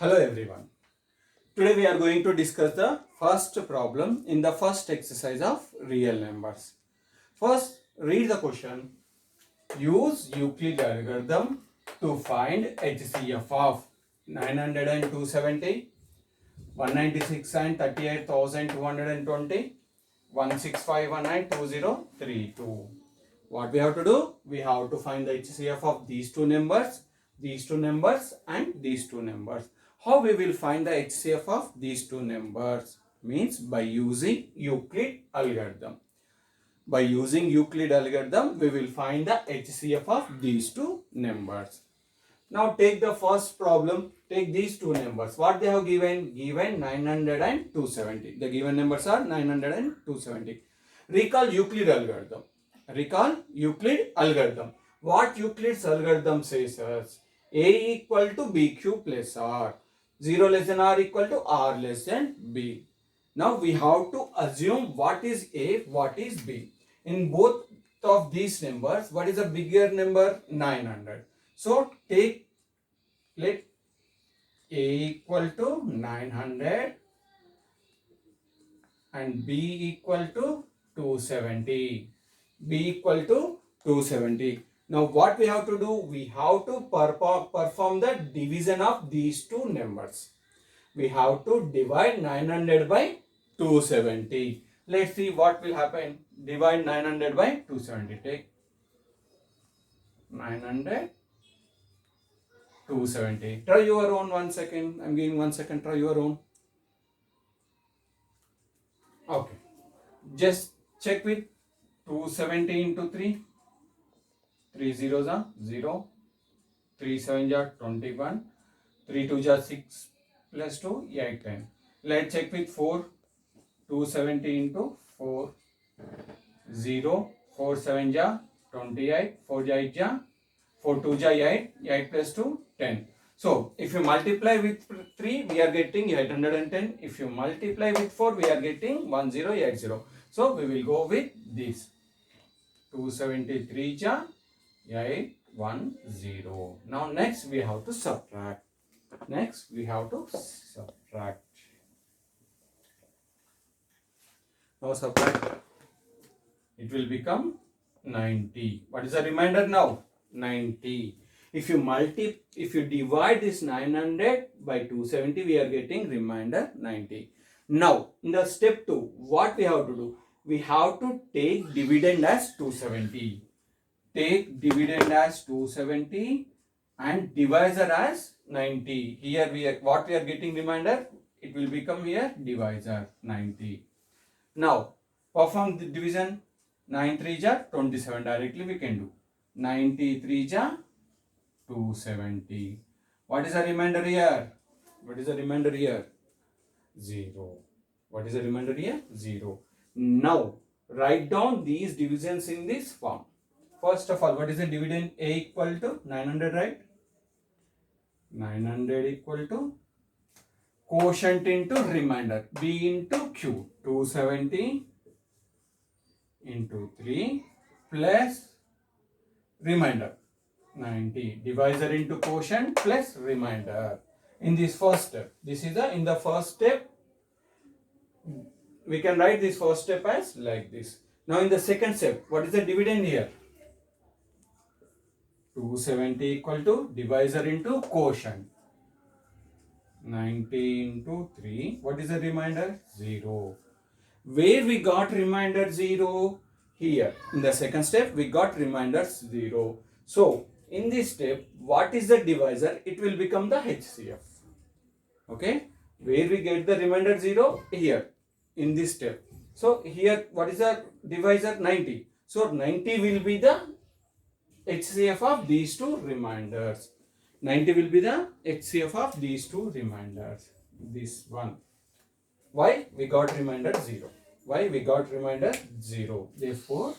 Hello everyone. Today we are going to discuss the first problem in the first exercise of real numbers. First, read the question. Use Euclid algorithm to find HCF of 900 and 270, 196 and 38,220, 1651 and 2032. What we have to do? We have to find the HCF of these two numbers, and these two numbers. How we will find the HCF of these two numbers? Means by using Euclid algorithm. By using Euclid algorithm, we will find the HCF of these two numbers. Now take the first problem. Take these two numbers. What they have given? Given 900 and 270. The given numbers are 900 and 270. Recall Euclid algorithm. Recall Euclid algorithm. What Euclid's algorithm says is A equal to BQ plus R. 0 less than R equal to R less than B. Now we have to assume what is A, what is B. In both of these numbers, what is a bigger number? 900. So let A equal to 900 and B equal to 270. B equal to 270. Now what we have to do? We have to perform the division of these two numbers. We have to divide 900 by 270. Let's see what will happen. Divide 900 by 270. Take 900, 270. Try your own 1 second. I'm giving 1 second. Try your own. Okay. Just check with 270 into 3. 3 zeros are 0. 3 sevens are 21. 3 twos are 6 plus 2, 8, 10. Let's check with 4. 270 into 4. 0. 4 sevens are 28. 4 8 are 4 2s are 8. 8 plus 2, 10. So, if you multiply with 3, we are getting 810. If you multiply with 4, we are getting 1080. So, we will go with this. 273 ja 810. Now, next we have to subtract. Now subtract. It will become 90. What is the remainder now? 90. If you divide this 900 by 270, we are getting remainder 90. Now, in the step 2, what we have to do? We have to take dividend as 270. Take dividend as 270 and divisor as 90. Here what we are getting remainder? It will become here divisor 90. Now, perform the division. 9 3 ja 27. Directly we can do. 93 ja 270. What is the remainder here? 0. What is the remainder here? 0. Now, write down these divisions in this form. First of all, what is the dividend? A equal to 900, right? 900 equal to quotient into remainder. B into Q. 270 into 3 plus remainder 90. Divisor into quotient plus remainder. In this first step, in the first step, we can write this first step as like this. Now in the second step, what is the dividend here? 270 equal to divisor into quotient. 90 into 3. What is the remainder? 0. Where we got remainder 0? Here. In the second step, we got remainder 0. So, in this step, what is the divisor? It will become the HCF. Okay. Where we get the remainder 0? Here. In this step. So, here, what is the divisor? 90. So, 90 will be the HCF of these two reminders. 90 will be the HCF of these two reminders. This one. Why? We got reminder 0. Why? We got reminder 0. Therefore,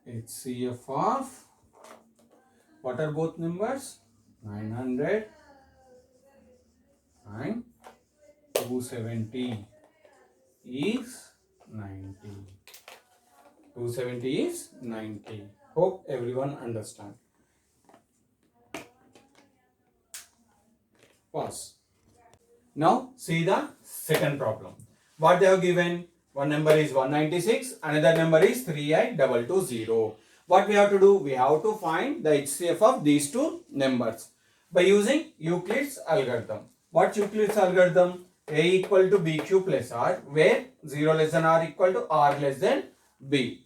HCF of what are both numbers? 900 and 270 is 90. 270 is 90. Hope everyone understand. Pause. Now see the second problem. What they have given? One number is 196, another number is 38220. What we have to do? We have to find the HCF of these two numbers by using Euclid's algorithm. What Euclid's algorithm? A equal to BQ plus R, where 0 less than R equal to R less than B.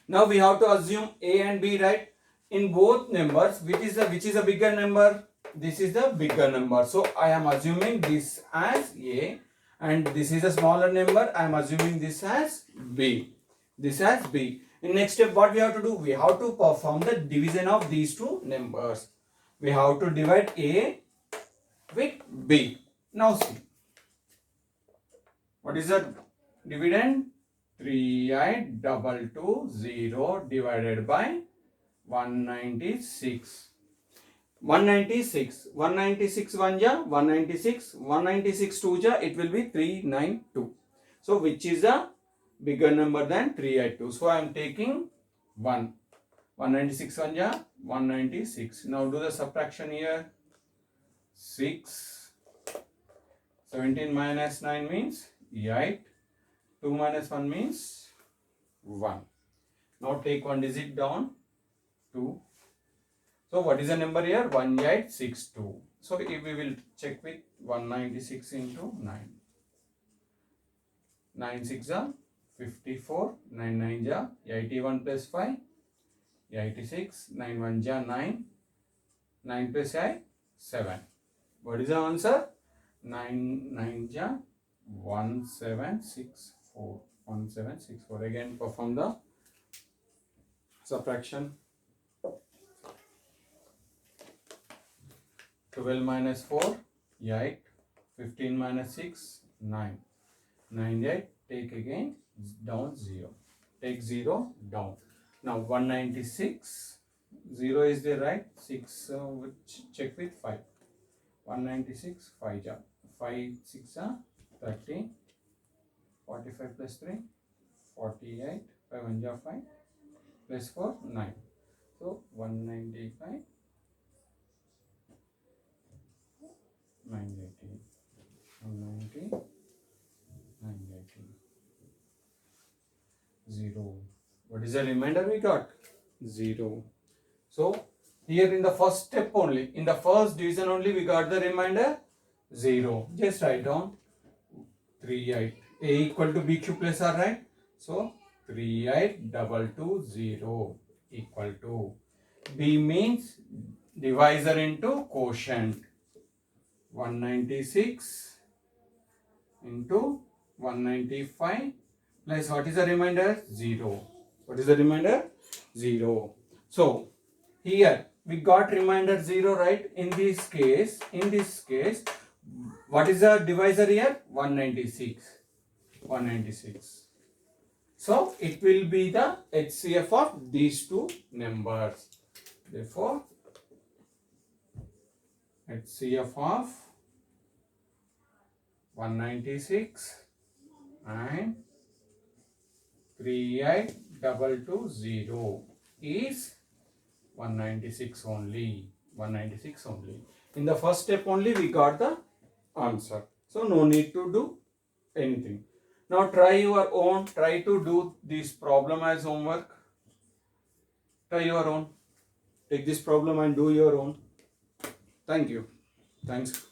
Now we have to assume A and B, right? In both numbers, which is a bigger number? This is the bigger number. So I am assuming this as A, and this is a smaller number. I am assuming this as B. This as B. In next step, what we have to do? We have to perform the division of these two numbers. We have to divide A with B. Now see. What is the dividend? 38220 divided by 196. 196 1 ja, 196 196 2 ja, it will be 392. So which is a bigger number than 382? So I am taking 1. 196 1 ja, 196. Now do the subtraction here. 6. 17 minus 9 means 8. 2 minus 1 means 1. Now take one digit down. 2. So what is the number here? 1862. So if we will check with 196 into 9. 9 6 are 54. 9 9 ja 81 plus 5. 86. 9 1 ja 9. 9 plus 8 7. What is the answer? 9 9 ja 1764. 1764. Again perform the subtraction. 12 minus 4, 8. 15 minus 6, 9. 9, 8. Take again down 0. Take 0 down. Now 196. 0 is there, right? 6, check with 5. 196, 5 ja. 5, 6 ja, 30. 45 plus 3, 48. 5 1 ja 5. Plus 4, 9. So 195. 980, 190, 980, 0. What is the remainder we got? 0. So here in the first step only, in the first division only, we got the remainder 0. Just write down 38. A equal to BQ plus R, right? So 38220 equal to B means divisor into quotient. 196 into 195 plus what is the remainder? 0. What is the remainder? 0. So here we got remainder 0, right? In this case, what is the divisor here? 196. 196. So it will be the HCF of these two numbers. Therefore, HCF of 196 and 38220 is 196 only. 196 only. In the first step only we got the answer. So no need to do anything. Now try your own. Try to do this problem as homework. Try your own. Take this problem and do your own. Thank you. Thanks.